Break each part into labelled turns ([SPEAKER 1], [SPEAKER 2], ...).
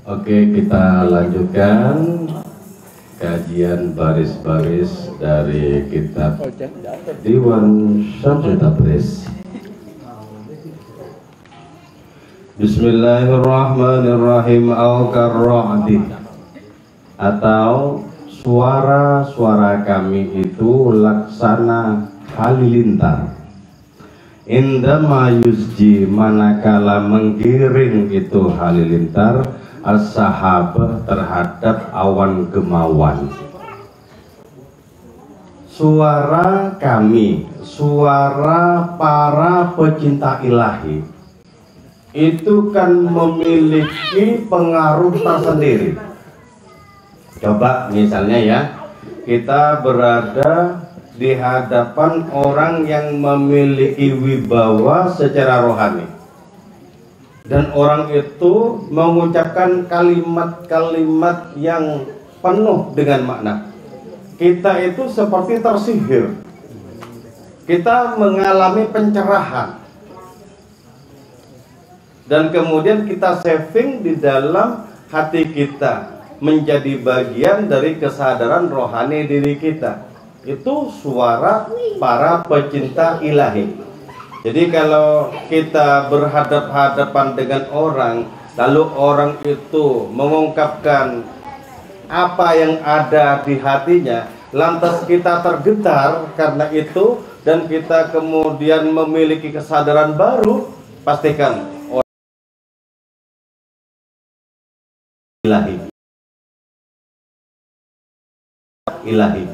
[SPEAKER 1] Oke, kita lanjutkan kajian baris-baris dari kitab Diwan Syamsul Tabriz. Bismillahirrahmanirrahim. Al-Karra'di, atau suara-suara kami itu laksana halilintar. Indama yusji, manakala menggiring itu halilintar, as-sahabah, terhadap awan gemawan. Suara kami, suara para pecinta ilahi, itu kan memiliki pengaruh tersendiri. Coba misalnya ya, kita berada di hadapan orang yang memiliki wibawa secara rohani, dan orang itu mengucapkan kalimat-kalimat yang penuh dengan makna. Kita itu seperti tersihir, kita mengalami pencerahan, dan kemudian kita saving di dalam hati kita, menjadi bagian dari kesadaran rohani diri kita. Itu suara para pecinta ilahi. Jadi kalau kita berhadap-hadapan dengan orang, lalu orang itu mengungkapkan apa yang ada di hatinya, lantas kita tergetar karena itu, dan kita kemudian memiliki kesadaran baru, pastikan orang ilahi.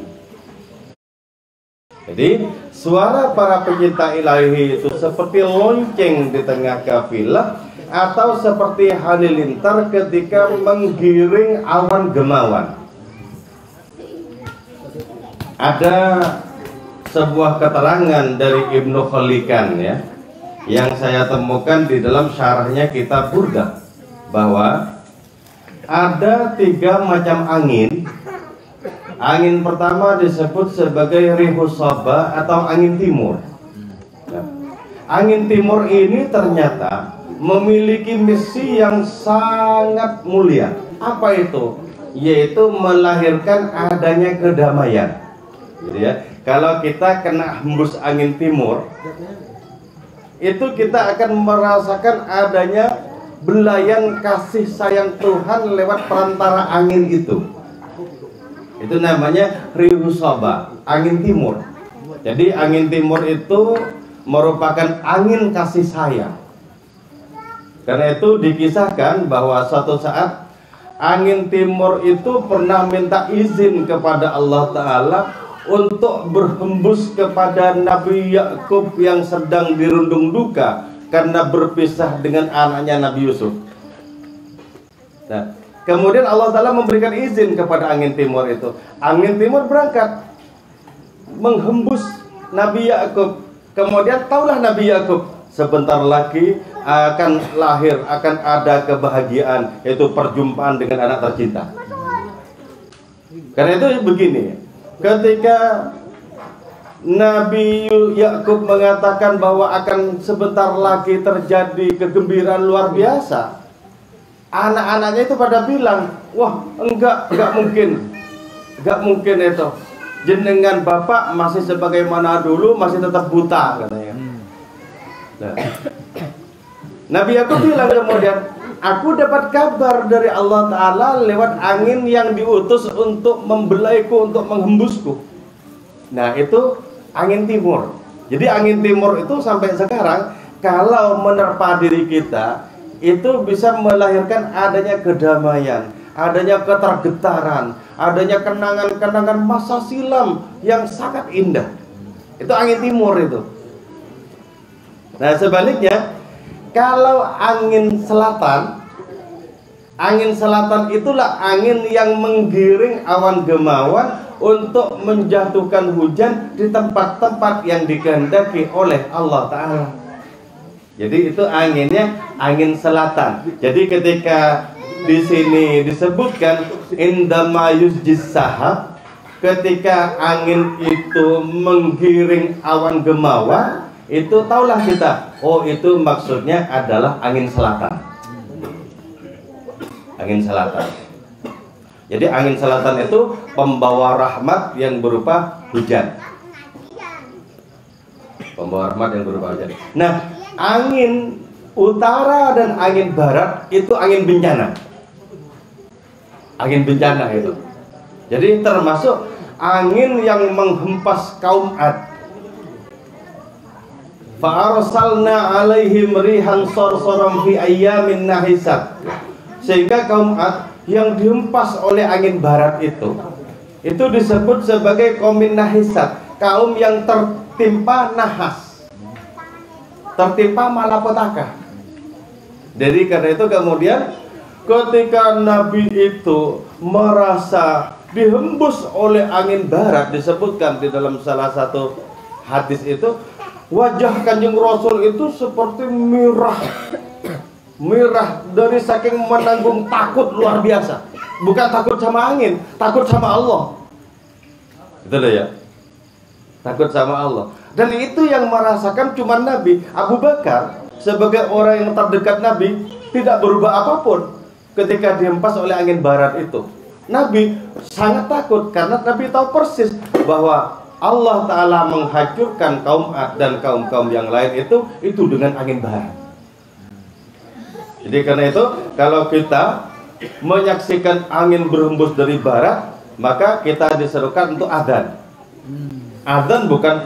[SPEAKER 1] Jadi suara para pecinta ilahi itu seperti lonceng di tengah kafilah, atau seperti halilintar ketika menggiring awan gemawan. Ada sebuah keterangan dari Ibnu Khalikan ya, yang saya temukan di dalam syarahnya kitab Burdah, bahwa ada 3 macam angin. Angin pertama disebut sebagai rihus sabah atau angin timur. Nah, angin timur ini ternyata memiliki misi yang sangat mulia. Apa itu? Yaitu melahirkan adanya kedamaian. Jadi ya, kalau kita kena hembus angin timur, itu kita akan merasakan adanya belayan kasih sayang Tuhan lewat perantara angin itu. Itu namanya rihus sabah, angin timur. Jadi angin timur itu merupakan angin kasih sayang. Karena itu dikisahkan bahwa suatu saat angin timur itu pernah minta izin kepada Allah Ta'ala untuk berhembus kepada Nabi Yakub yang sedang dirundung duka karena berpisah dengan anaknya Nabi Yusuf. Nah, kemudian Allah Ta'ala memberikan izin kepada angin timur itu. Angin timur berangkat menghembus Nabi Yakub. Kemudian taulah Nabi Yakub, sebentar lagi akan lahir, akan ada kebahagiaan, yaitu perjumpaan dengan anak tercinta. Karena itu begini, ketika Nabi Yakub mengatakan bahwa akan sebentar lagi terjadi kegembiraan luar biasa, anak-anaknya itu pada bilang, wah enggak mungkin itu. Jenengan bapak masih sebagaimana dulu, masih tetap buta katanya. Nah, Nabi Yakub bilang kemudian, aku dapat kabar dari Allah Ta'ala lewat angin yang diutus untuk membelaiku, untuk menghembusku. Nah itu angin timur. Jadi angin timur itu sampai sekarang kalau menerpa diri kita, itu bisa melahirkan adanya kedamaian, adanya ketergetaran, adanya kenangan-kenangan masa silam yang sangat indah. Itu angin timur itu. Nah sebaliknya, kalau angin selatan itulah angin yang menggiring awan gemawan untuk menjatuhkan hujan di tempat-tempat yang dikehendaki oleh Allah Ta'ala. Jadi itu anginnya angin selatan. Jadi ketika di sini disebutkan indama yusjis sahab, ketika angin itu menggiring awan gemawan, itu taulah kita, oh itu maksudnya adalah angin selatan. angin selatan. Jadi angin selatan itu pembawa rahmat yang berupa hujan. Pembawa rahmat yang berupa hujan. Nah, angin utara dan angin barat itu angin bencana. Angin bencana itu. Jadi termasuk angin yang menghempas kaum Ad. Fa'arsalna alaihim rihan sarsaram fi ayyamin nahisat. Sehingga kaum Ad yang dihempas oleh angin barat itu disebut sebagai kaum nahisat, kaum yang tertimpa nahas, tertimpa malapetaka. Jadi karena itu kemudian ketika Nabi itu merasa dihembus oleh angin barat, disebutkan di dalam salah satu hadis itu, wajah Kanjeng Rasul itu seperti merah dari saking menanggung takut luar biasa. Bukan takut sama angin, takut sama Allah. Itu loh ya, takut sama Allah. Dan itu yang merasakan cuma Nabi. Abu Bakar sebagai orang yang terdekat Nabi tidak berubah apapun ketika dihempas oleh angin barat itu. Nabi sangat takut karena Nabi tahu persis bahwa Allah Ta'ala menghancurkan kaum Ad dan kaum-kaum yang lain itu dengan angin barat. Jadi karena itu kalau kita menyaksikan angin berhembus dari barat, maka kita diserukan untuk adzan. Adzan bukan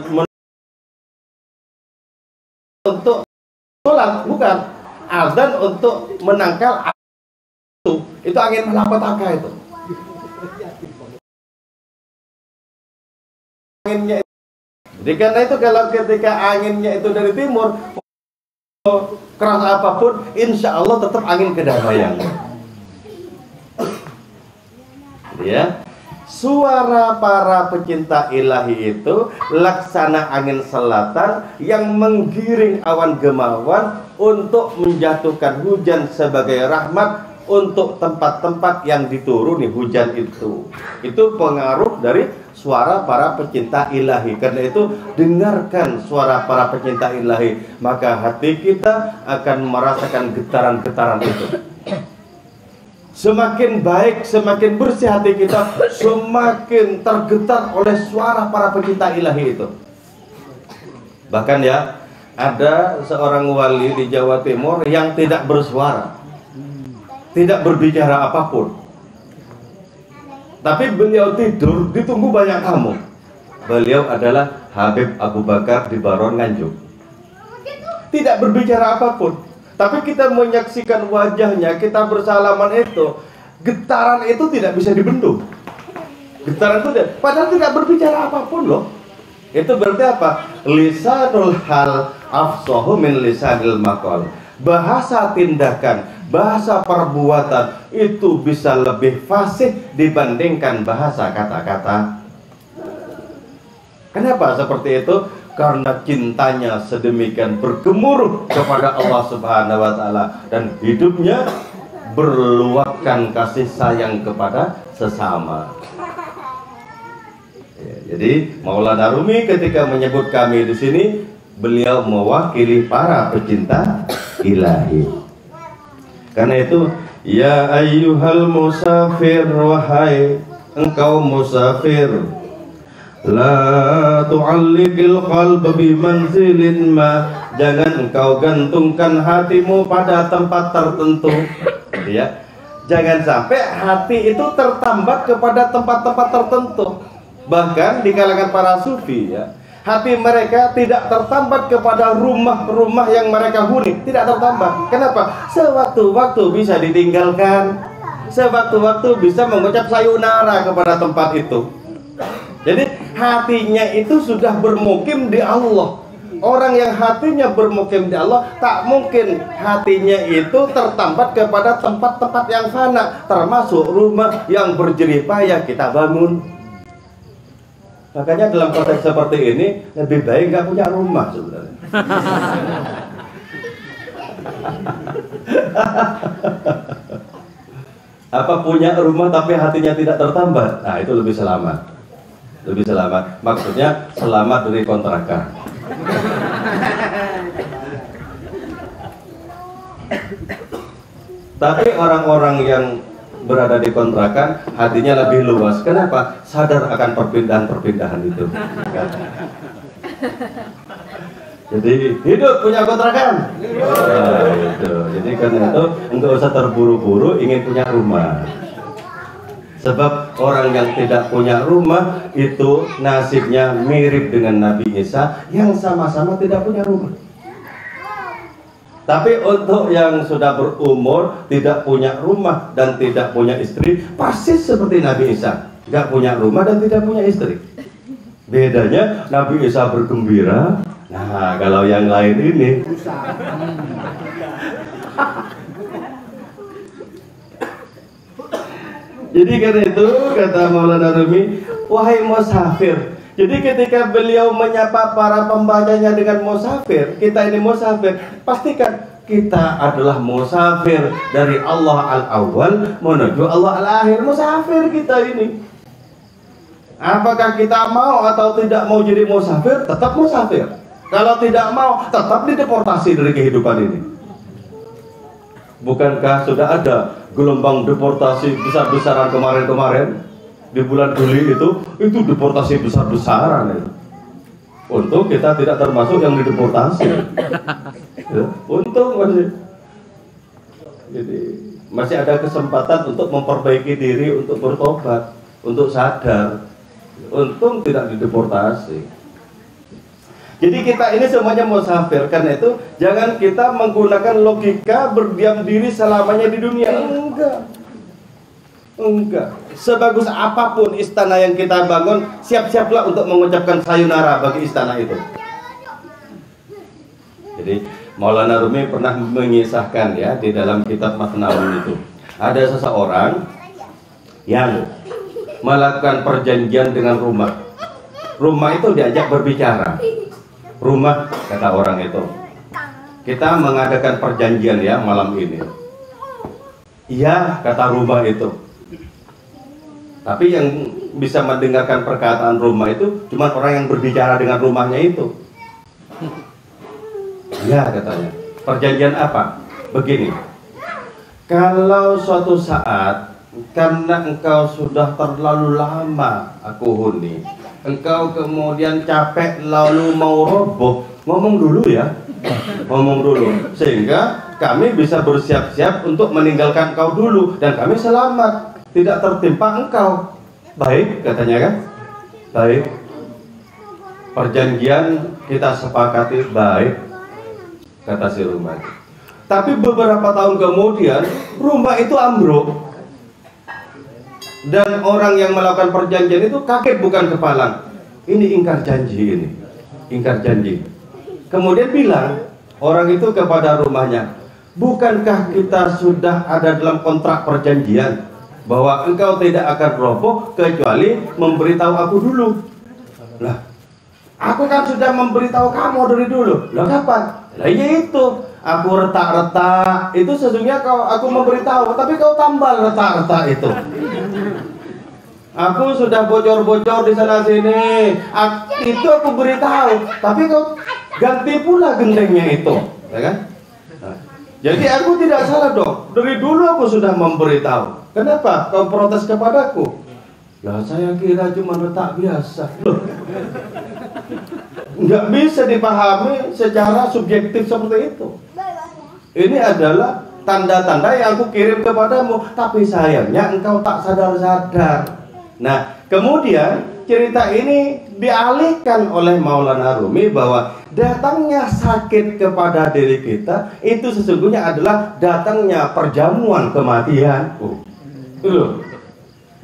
[SPEAKER 1] untuk sholat, bukan. Adzan untuk menangkal itu angin malapetaka itu. Anginnya. Jadi karena itu kalau ketika anginnya itu dari timur, keras apapun, insya Allah tetap angin kedamaian. Ya, suara para pecinta ilahi itu laksana angin selatan yang menggiring awan gemawan untuk menjatuhkan hujan sebagai rahmat untuk tempat-tempat yang dituruni hujan itu. Itu pengaruh dari suara para pecinta ilahi. Karena itu dengarkan suara para pecinta ilahi, maka hati kita akan merasakan getaran-getaran itu. Semakin baik, semakin bersih hati kita, semakin tergetar oleh suara para pecinta ilahi itu. Bahkan ya, ada seorang wali di Jawa Timur yang tidak bersuara, tidak berbicara apapun, tapi beliau tidur ditunggu banyak tamu. Beliau adalah Habib Abu Bakar di Baron Nganjuk. Tidak berbicara apapun, tapi kita menyaksikan wajahnya, kita bersalaman itu, getaran itu tidak bisa dibendung. Getaran itu padahal tidak berbicara apapun loh. Itu berarti apa? Lisanul hal afsahu min lisanil maqal. Bahasa tindakan, bahasa perbuatan itu bisa lebih fasih dibandingkan bahasa kata-kata. Kenapa seperti itu? Karena cintanya sedemikian bergemuruh kepada Allah Subhanahu wa Ta'ala, dan hidupnya berluapkan kasih sayang kepada sesama. Ya, jadi Maulana Rumi ketika menyebut kami di sini, beliau mewakili para pecinta ilahi. Karena itu, ya ayyuhal musafir, wahai engkau musafir, la tu'alliqil qalba bimanzilin ma, jangan engkau gantungkan hatimu pada tempat tertentu, ya. Jangan sampai hati itu tertambat kepada tempat-tempat tertentu. Bahkan di kalangan para sufi, ya, hati mereka tidak tertambat kepada rumah-rumah yang mereka huni, tidak tertambat. Kenapa? Sewaktu-waktu bisa ditinggalkan, sewaktu-waktu bisa mengucap sayonara kepada tempat itu. Jadi hatinya itu sudah bermukim di Allah. Orang yang hatinya bermukim di Allah, tak mungkin hatinya itu tertambat kepada tempat-tempat yang fana, termasuk rumah yang berjerih payah kita bangun. Makanya dalam konteks seperti ini lebih baik nggak punya rumah sebenarnya. Apa punya rumah tapi hatinya tidak tertambat? Nah, itu lebih selamat. Lebih selamat. Maksudnya selamat dari kontrakan. Tapi orang-orang yang berada di kontrakan, hatinya lebih luas. Kenapa? Sadar akan perpindahan-perpindahan itu. Jadi hidup punya kontrakan. Nah, itu. Jadi karena itu enggak usah terburu-buru ingin punya rumah. Sebab orang yang tidak punya rumah itu nasibnya mirip dengan Nabi Isa yang sama-sama tidak punya rumah. Tapi untuk yang sudah berumur, tidak punya rumah dan tidak punya istri, persis seperti Nabi Isa, nggak punya rumah dan tidak punya istri. Bedanya Nabi Isa bergembira. Nah, kalau yang lain ini jadi karena itu kata Maulana Rumi, wahai musafir. Jadi ketika beliau menyapa para pembacanya dengan musafir, kita ini musafir, pastikan kita adalah musafir dari Allah al-awwal menuju Allah al-akhir. Musafir kita ini. Apakah kita mau atau tidak mau jadi musafir, tetap musafir. Kalau tidak mau, tetap dideportasi dari kehidupan ini. Bukankah sudah ada gelombang deportasi besar-besaran kemarin-kemarin di bulan Juli itu deportasi besar-besaran itu. Untung kita tidak termasuk yang dideportasi. Ya, untung masih. Jadi masih ada kesempatan untuk memperbaiki diri, untuk bertobat, untuk sadar. Untung tidak dideportasi. Jadi kita ini semuanya musafir. Karena itu jangan kita menggunakan logika berdiam diri selamanya di dunia. Enggak. Sebagus apapun istana yang kita bangun, siap-siaplah untuk mengucapkan sayonara bagi istana itu. Jadi Maulana Rumi pernah mengisahkan ya di dalam kitab Masnaun itu, ada seseorang yang melakukan perjanjian dengan rumah. Rumah itu diajak berbicara. Rumah, kata orang itu, kita mengadakan perjanjian ya malam ini. Iya, kata rumah itu. Tapi yang bisa mendengarkan perkataan rumah itu cuma orang yang berbicara dengan rumahnya itu. Iya, katanya. Perjanjian apa? Begini. Kalau suatu saat karena engkau sudah terlalu lama aku huni, engkau kemudian capek lalu mau roboh, ngomong dulu ya, ngomong dulu, sehingga kami bisa bersiap-siap untuk meninggalkan engkau dulu dan kami selamat, tidak tertimpa engkau. Baik, katanya kan? Baik. Perjanjian kita sepakati, baik, kata si rumah. Tapi beberapa tahun kemudian rumah itu ambruk. Dan orang yang melakukan perjanjian itu kaget bukan kepalang. Ini ingkar janji ini. Ingkar janji. Kemudian bilang orang itu kepada rumahnya, bukankah kita sudah ada dalam kontrak perjanjian bahwa engkau tidak akan roboh kecuali memberitahu aku dulu. Lah, aku kan sudah memberitahu kamu dari dulu. Lah kapan? Lah iya itu. Aku retak-retak itu sesungguhnya aku memberitahu, tapi kau tambal retak-retak itu. Aku sudah bocor-bocor di sana sini. Itu aku beritahu, tapi kau ganti pula gendengnya itu, ya kan? Nah, jadi aku tidak salah dong. Dari dulu aku sudah memberitahu. Kenapa kau protes kepadaku? Lah saya kira cuma retak biasa. Loh, nggak bisa dipahami secara subjektif seperti itu. Ini adalah tanda-tanda yang aku kirim kepadamu, tapi sayangnya engkau tak sadar-sadar. Nah, kemudian cerita ini dialihkan oleh Maulana Rumi bahwa datangnya sakit kepada diri kita itu sesungguhnya adalah datangnya perjamuan kematian.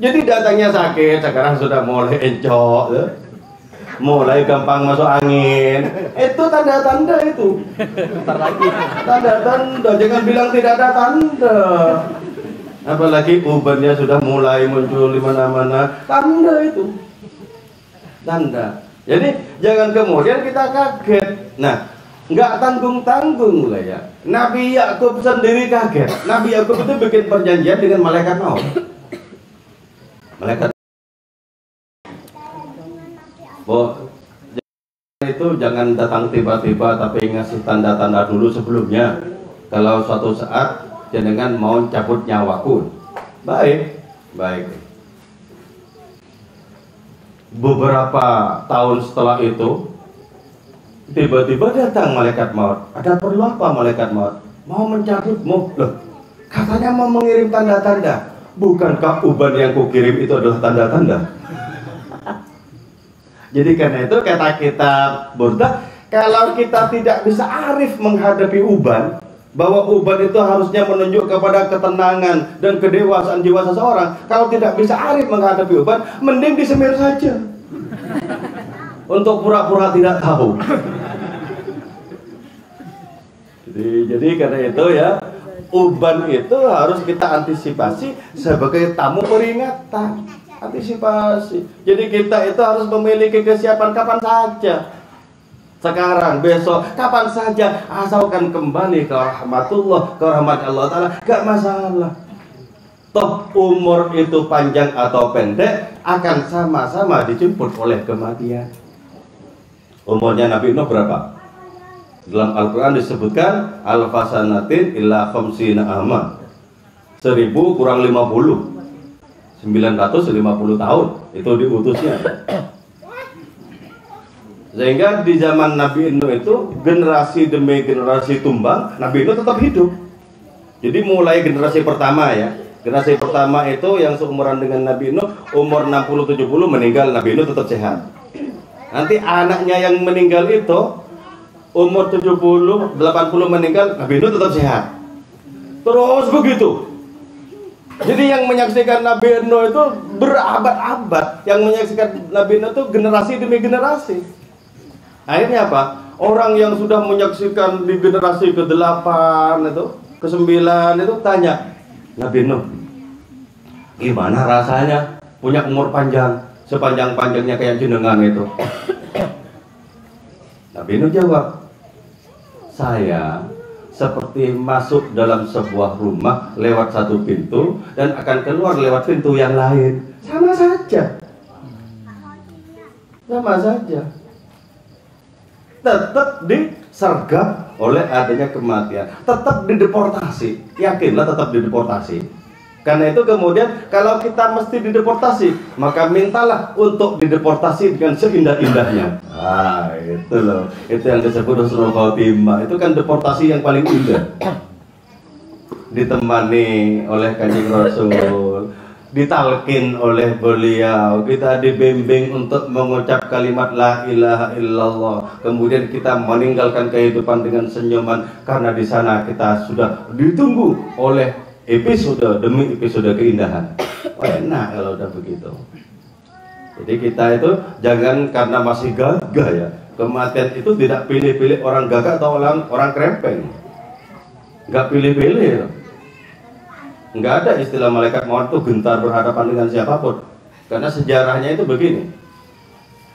[SPEAKER 1] Jadi datangnya sakit sekarang sudah mulai encok, mulai gampang masuk angin. Itu tanda-tanda itu. Tanda-tanda, jangan bilang tidak ada tanda. Apalagi ubannya sudah mulai muncul di mana-mana. Tanda itu. Tanda. Jadi jangan kemudian kita kaget. Nah, nggak tanggung-tanggung lah ya. Nabi Yakub sendiri kaget. Nabi Yakub itu bikin perjanjian dengan malaikat maut. Malaikat itu jangan datang tiba-tiba, tapi ngasih tanda-tanda dulu sebelumnya. Kalau suatu saat jenengan mau cabut nyawaku, Baik, baik. Beberapa tahun setelah itu, tiba-tiba datang malaikat maut. Ada perlu apa malaikat maut? Mau mencabutmu? Loh, katanya mau mengirim tanda-tanda. Bukankah uban yang kukirim itu adalah tanda-tanda? Jadi karena itu kata kitab Burdah, kalau kita tidak bisa arif menghadapi uban, bahwa uban itu harusnya menunjuk kepada ketenangan dan kedewasaan jiwa seseorang. Kalau tidak bisa arif menghadapi uban, mending disemir saja untuk pura-pura tidak tahu. Jadi karena itu ya, uban itu harus kita antisipasi sebagai tamu peringatan. Antisipasi. Jadi kita itu harus memiliki kesiapan kapan saja. Sekarang, besok, kapan saja, asalkan kembali ke rahmatullah, ke rahmat Allah Ta'ala, gak masalah. Toh umur itu panjang atau pendek akan sama-sama dijemput oleh kematian. Umurnya Nabi Nuh berapa? Dalam Al-Quran disebutkan al-fasanatin illa khamsina ama, 1000 kurang 50, 950 tahun itu diutusnya. Sehingga di zaman Nabi Nuh itu generasi demi generasi tumbang, Nabi Nuh tetap hidup. Jadi mulai generasi pertama ya, generasi pertama itu yang seumuran dengan Nabi Nuh, umur 60-70 meninggal, Nabi Nuh tetap sehat. Nanti anaknya yang meninggal itu umur 70-80 meninggal, Nabi Nuh tetap sehat. Terus begitu. Jadi yang menyaksikan Nabi Nuh itu berabad-abad, yang menyaksikan Nabi Nuh itu generasi demi generasi. Akhirnya apa? Orang yang sudah menyaksikan di generasi ke-8 itu, ke-9 itu tanya, Nabi Nuh, gimana rasanya punya umur panjang, sepanjang-panjangnya kayak jenengan itu? Nabi Nuh jawab, saya seperti masuk dalam sebuah rumah lewat satu pintu dan akan keluar lewat pintu yang lain. Sama saja. Sama saja. Tetap disergap oleh adanya kematian. Tetap dideportasi. Yakinlah tetap dideportasi. Karena itu kemudian kalau kita mesti dideportasi, maka mintalah untuk dideportasi dengan seindah-indahnya. Ah, itu loh. Itu yang disebut husnul khotimah. Itu kan deportasi yang paling indah. Ditemani oleh Kanjeng Rasul, ditalkin oleh beliau, kita dibimbing untuk mengucap kalimat la ilaha illallah. Kemudian kita meninggalkan kehidupan dengan senyuman karena di sana kita sudah ditunggu oleh episode demi episode keindahan. Oh, enak kalau udah begitu. Jadi kita itu jangan karena masih gagah ya. Kematian itu tidak pilih-pilih orang gagah atau orang krempeng. Nggak pilih-pilih. Nggak ada istilah malaikat maut itu gentar berhadapan dengan siapapun. Karena sejarahnya itu begini.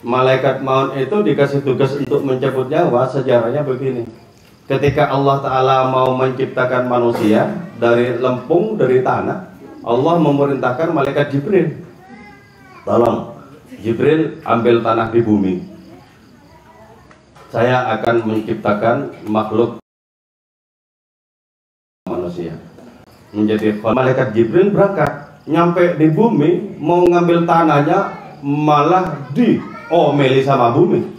[SPEAKER 1] Malaikat maut itu dikasih tugas untuk mencabut nyawa, sejarahnya begini. Ketika Allah Ta'ala mau menciptakan manusia dari lempung, dari tanah, Allah memerintahkan malaikat Jibril, tolong Jibril ambil tanah di bumi, saya akan menciptakan makhluk manusia menjadi. Malaikat Jibril berangkat, nyampe di bumi, mau ngambil tanahnya malah diomeli sama bumi.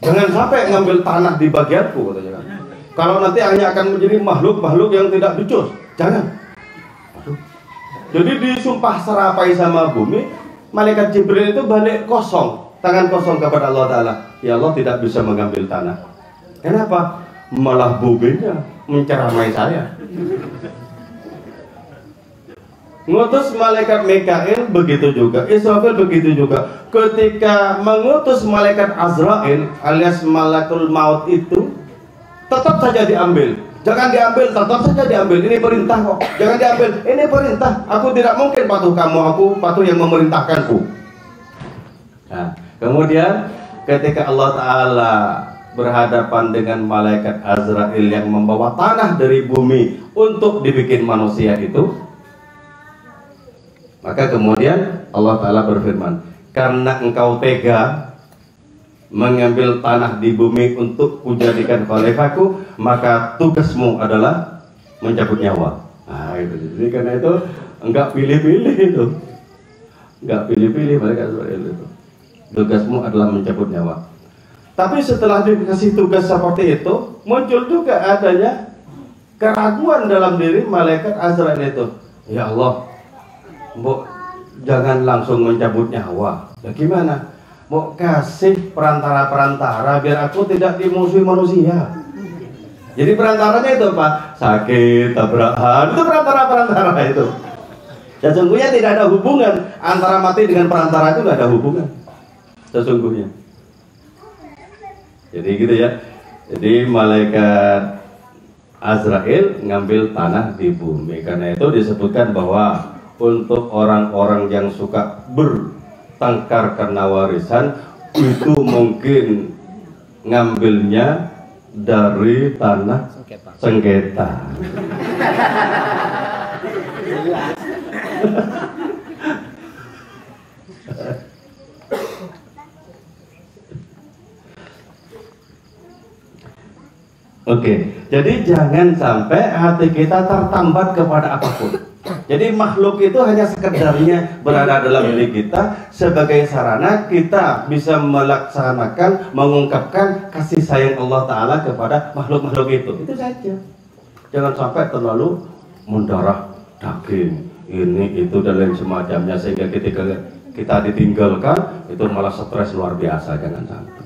[SPEAKER 1] Jangan sampai ngambil tanah di bagianku, katanya kan. Kalau nanti hanya akan menjadi makhluk-makhluk yang tidak becus. Jangan. Jadi disumpah serapai sama bumi, malaikat Jibril itu balik kosong, tangan kosong kepada Allah Ta'ala. Ya Allah, tidak bisa mengambil tanah. Kenapa? Malah buminya menceramai saya. Ngutus malaikat Mikail begitu juga, Israfil begitu juga. Ketika mengutus malaikat Azrail alias malakul maut itu, tetap saja diambil. Jangan diambil, tetap saja diambil. Ini perintah kok. Jangan diambil, ini perintah. Aku tidak mungkin patuh kamu, aku patuh yang memerintahkanku. Nah, kemudian ketika Allah Ta'ala berhadapan dengan malaikat Azrail yang membawa tanah dari bumi untuk dibikin manusia itu, maka kemudian Allah Ta'ala berfirman, karena engkau tega mengambil tanah di bumi untuk kujadikan khalifahku, maka tugasmu adalah mencabut nyawa. Nah, itu. Jadi karena itu enggak pilih-pilih itu. Enggak pilih-pilih malaikat Azrail itu. Tugasmu adalah mencabut nyawa. Tapi setelah dikasih tugas seperti itu, muncul juga adanya keraguan dalam diri malaikat Azrail itu. Ya Allah, Mbok jangan langsung mencabut nyawa. Ya gimana? Mau kasih perantara-perantara biar aku tidak dimusuhi manusia. Jadi perantaranya itu apa? Sakit, tabrakan, itu perantara-perantara itu. Sesungguhnya tidak ada hubungan antara mati dengan perantara, itu tidak ada hubungan sesungguhnya. Jadi gitu ya. Jadi malaikat Azrail ngambil tanah di bumi. Karena itu disebutkan bahwa untuk orang-orang yang suka bertengkar karena warisan itu mungkin ngambilnya dari tanah sengketa. Oke, jadi jangan sampai hati kita tertambat kepada apapun. Jadi makhluk itu hanya sekedarnya berada dalam diri kita sebagai sarana kita bisa melaksanakan, mengungkapkan kasih sayang Allah Ta'ala kepada makhluk-makhluk itu. Itu saja. Jangan sampai terlalu mendarah daging, ini, itu, dan lain semacamnya. Sehingga ketika kita ditinggalkan, itu malah stres luar biasa. Jangan sampai.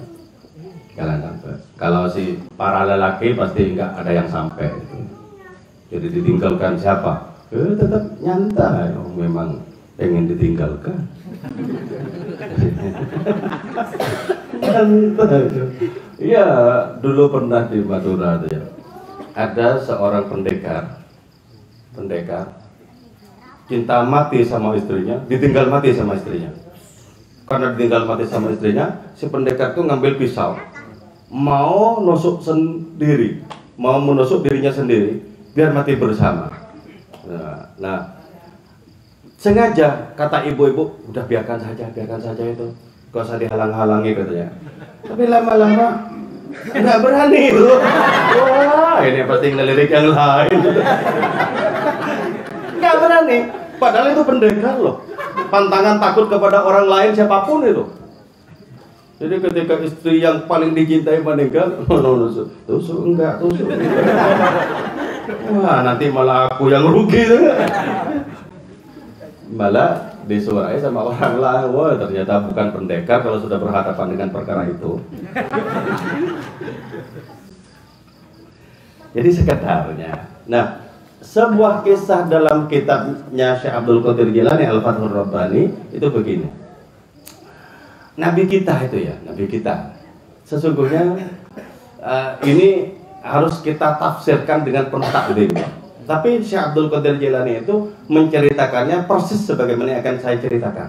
[SPEAKER 1] Jangan sampai. Kalau si para lelaki pasti enggak ada yang sampai itu. Jadi ditinggalkan siapa? Tetap nyantai, memang pengen ditinggalkan. Nyantai. Ya, dulu pernah di Madura tuh ya. Ada seorang pendekar cinta mati sama istrinya, ditinggal mati sama istrinya. Karena ditinggal mati sama istrinya, si pendekar tuh ngambil pisau, mau nusuk sendiri, mau menusuk dirinya sendiri, biar mati bersama. Nah, sengaja kata ibu-ibu, udah biarkan saja itu, gak usah dihalang-halangi katanya. Tapi lama-lama nggak berani itu. Wah, ini pasti ngelirik yang lain. Nggak berani, padahal itu pendekar loh. Pantangan takut kepada orang lain siapapun itu. Jadi ketika istri yang paling dicintai meninggal, tusuk enggak. Wah, nanti malah aku yang rugi. Malah disurai sama orang lain. Wah, ternyata bukan pendekar kalau sudah berhadapan dengan perkara itu. Jadi sekedarnya. Nah, sebuah kisah dalam kitabnya Syekh Abdul Qadir Jilani Al-Fathur Rabbani itu begini. Nabi kita itu ya, Nabi kita. Sesungguhnya ini harus kita tafsirkan dengan penuh takdim. Tapi Syekh Abdul Qadir Jilani itu menceritakannya persis sebagaimana yang akan saya ceritakan.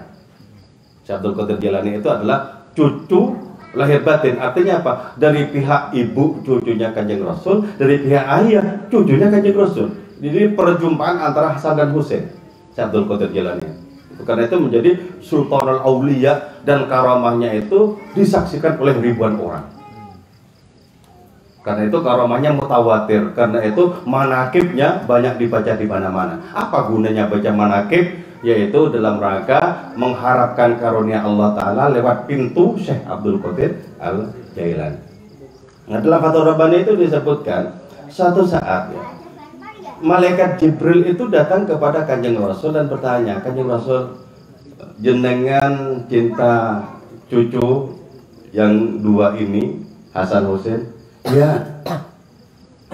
[SPEAKER 1] Syekh Abdul Qadir Jilani itu adalah cucu lahir batin. Artinya apa? Dari pihak ibu cucunya Kanjeng Rasul, dari pihak ayah cucunya Kanjeng Rasul. Jadi perjumpaan antara Hasan dan Husain, Syekh Abdul Qadir Jilani. Karena itu menjadi Sultanul Auliya dan karamahnya itu disaksikan oleh ribuan orang. Karena itu karamahnya mutawatir. Karena itu manakibnya banyak dibaca di mana-mana. Apa gunanya baca manakib? Yaitu dalam rangka mengharapkan karunia Allah Ta'ala lewat pintu Syekh Abdul Qadir Al-Jailani. Nah, dalam Fathur Rabbani itu disebutkan suatu saat ya, malaikat Jibril itu datang kepada Kanjeng Rasul dan bertanya, Kanjeng Rasul, jenengan cinta cucu yang dua ini, Hasan Husain? Ya,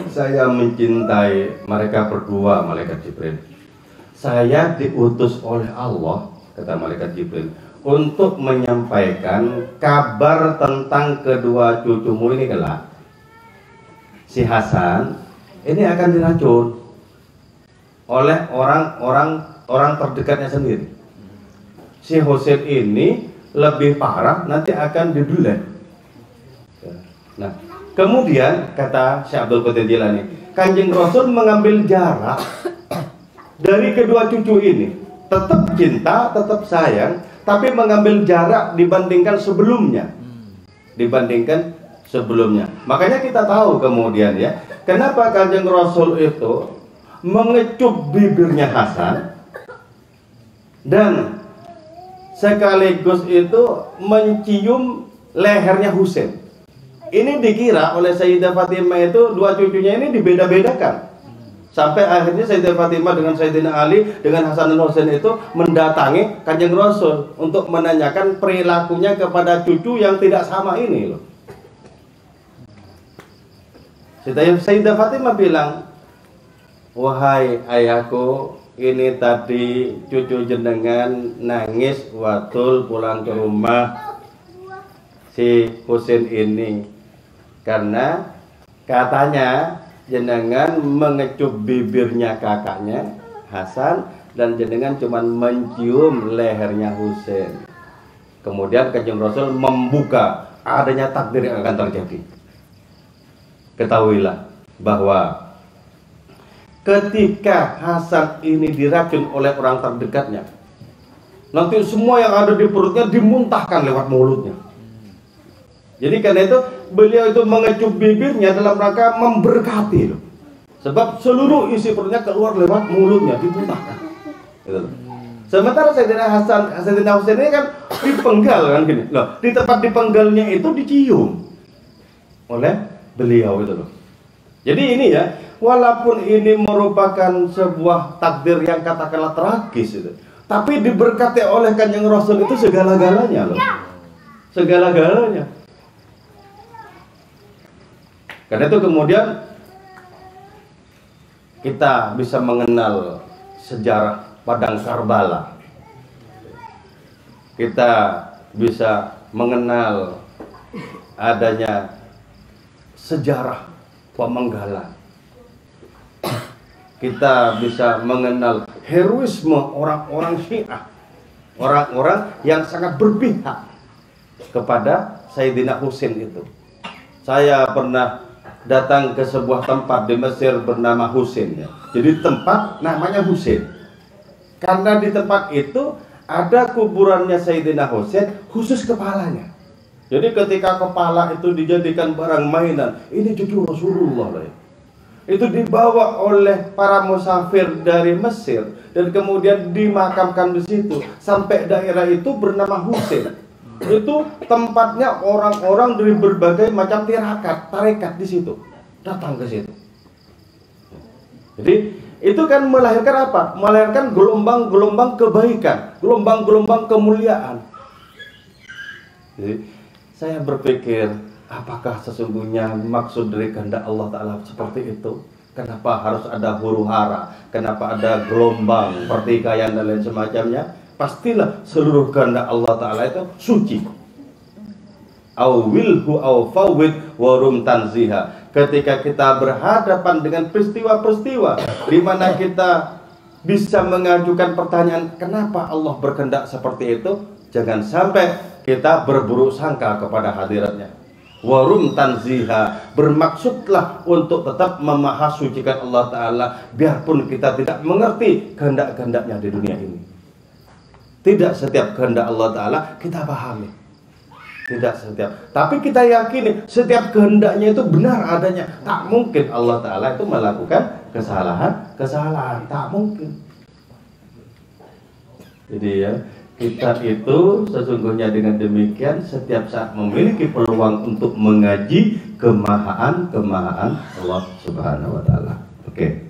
[SPEAKER 1] saya mencintai mereka berdua, malaikat Jibril. Saya diutus oleh Allah, kata malaikat Jibril, untuk menyampaikan kabar tentang kedua cucumu ini kelak. Si Hasan ini akan diracun oleh orang terdekatnya sendiri. Si Husain ini lebih parah, nanti akan dibelah. Nah, kemudian kata Syekh Abdul Qadir Jilani, Kanjeng Rasul mengambil jarak dari kedua cucu ini. Tetap cinta, tetap sayang, tapi mengambil jarak dibandingkan sebelumnya. Makanya kita tahu kemudian ya, kenapa Kanjeng Rasul itu mengecup bibirnya Hasan dan sekaligus itu mencium lehernya Husain. Ini dikira oleh Sayyidah Fatimah itu dua cucunya ini dibeda-bedakan. Sampai akhirnya Sayyidah Fatimah dengan Sayyidina Ali dengan Hasan dan Husain itu mendatangi Kanjeng Rasul untuk menanyakan perilakunya kepada cucu yang tidak sama ini loh. Sayyidah Fatimah bilang, wahai ayahku, ini tadi cucu jenengan nangis waktu pulang ke rumah si Husain ini karena katanya jenengan mengecup bibirnya kakaknya Hasan dan jenengan cuma mencium lehernya Husain. Kemudian Kanjeng Rasul membuka adanya takdir yang akan terjadi. Ketahuilah bahwa ketika Hasan ini diracun oleh orang terdekatnya, nanti semua yang ada di perutnya dimuntahkan lewat mulutnya. Jadi karena itu beliau itu mengecup bibirnya dalam rangka memberkati loh. Sebab seluruh isi perutnya keluar lewat mulutnya, dimuntahkan. Gitu. Sementara Sayyidina Hasan, Sayyidina Husain ini kan dipenggal kan gini. Loh, di tempat dipenggalnya itu dicium oleh beliau itu loh. Jadi ini ya, walaupun ini merupakan sebuah takdir yang katakanlah tragis itu, tapi diberkati oleh Kanjeng Rasul itu segala-galanya loh. Segala-galanya. Karena itu kemudian kita bisa mengenal sejarah Padang Karbala. Kita bisa mengenal adanya sejarah Pemenggalan. Kita bisa mengenal heroisme orang-orang Syiah, orang-orang yang sangat berpihak kepada Sayyidina Husain itu. Saya pernah datang ke sebuah tempat di Mesir bernama Husain ya. Jadi tempat namanya Husain karena di tempat itu ada kuburannya Sayyidina Husain khusus kepalanya. Jadi ketika kepala itu dijadikan barang mainan, ini cucu Rasulullah lah ya. Itu dibawa oleh para musafir dari Mesir dan kemudian dimakamkan di situ sampai daerah itu bernama Husain. Itu tempatnya orang-orang dari berbagai macam tarekat di situ datang ke situ. Jadi itu kan melahirkan apa? Melahirkan gelombang-gelombang kebaikan, gelombang-gelombang kemuliaan. Jadi saya berpikir, apakah sesungguhnya maksud dari kehendak Allah Ta'ala seperti itu? Kenapa harus ada huru hara? Kenapa ada gelombang, pertikaian dan lain semacamnya? Pastilah seluruh kehendak Allah Ta'ala itu suci. Awilhu awfawid warum tanziha. Ketika kita berhadapan dengan peristiwa-peristiwa di mana kita bisa mengajukan pertanyaan, kenapa Allah berkehendak seperti itu? Jangan sampai kita berburuk sangka kepada hadiratnya. Warum tanziha, bermaksudlah untuk tetap memahasucikan Allah Ta'ala biarpun kita tidak mengerti kehendak-kehendaknya di dunia ini. Tidak setiap kehendak Allah Ta'ala kita pahami, tidak setiap, tapi kita yakini setiap kehendaknya itu benar adanya. Tak mungkin Allah Ta'ala itu melakukan kesalahan, tak mungkin. Jadi ya, kita itu sesungguhnya dengan demikian setiap saat memiliki peluang untuk mengaji kemahaan Allah Subhanahu wa Ta'ala. Oke.